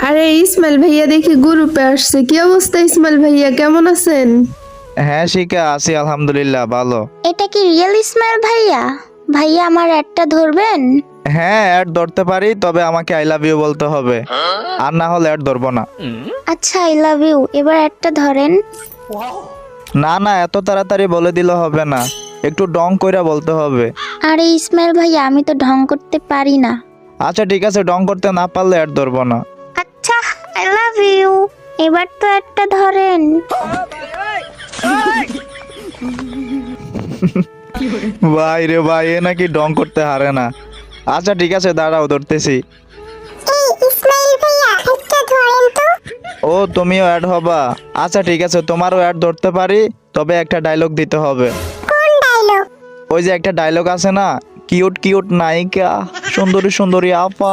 আরে ইসমাইল ভাইয়া দেখি গ্রুপে আসছে। কি অবস্থা ইসমাইল ভাইয়া, কেমন আছেন? হ্যাঁ শিখা আছি আলহামদুলিল্লাহ ভালো। এটা কি রিয়েল ইসমাইল ভাইয়া? ভাইয়া আমার একটা ধরবেন? হ্যাঁ অ্যাড ধরতে পারি, তবে আমাকে আই লাভ ইউ বলতে হবে, আর না হলে অ্যাড ধরবো না। আচ্ছা আই লাভ ইউ, এবার একটা ধরেন। না না, এত তাড়াতাড়ি বলে দিলে হবে না, একটু ডং কইরা বলতে হবে। আরে ইসমাইল ভাইয়া, আমি তো ঢং করতে পারি না। আচ্ছা ঠিক আছে, ডং করতে না পারলে অ্যাড ধরবো না। আচ্ছা আই লাভ ইউ, এবার তো একটা ধরেন। ভাই রে ভাই, এ নাকি ডং করতে হারে না। আচ্ছা ঠিক আছে, দাঁড়াও ধরতেছি। এই ইসমাইল ভাইয়া, একটা ধরেন তো। ও তুমিও অ্যাড হবা? আচ্ছা ঠিক আছে, তোমারও অ্যাড ধরতে পারি, তবে একটা ডায়লগ দিতে হবে। কোন ডায়লগ? ওই যে একটা ডায়লগ আছে না, কিউট কিউট নায়িকা, সুন্দরী সুন্দরী আপা।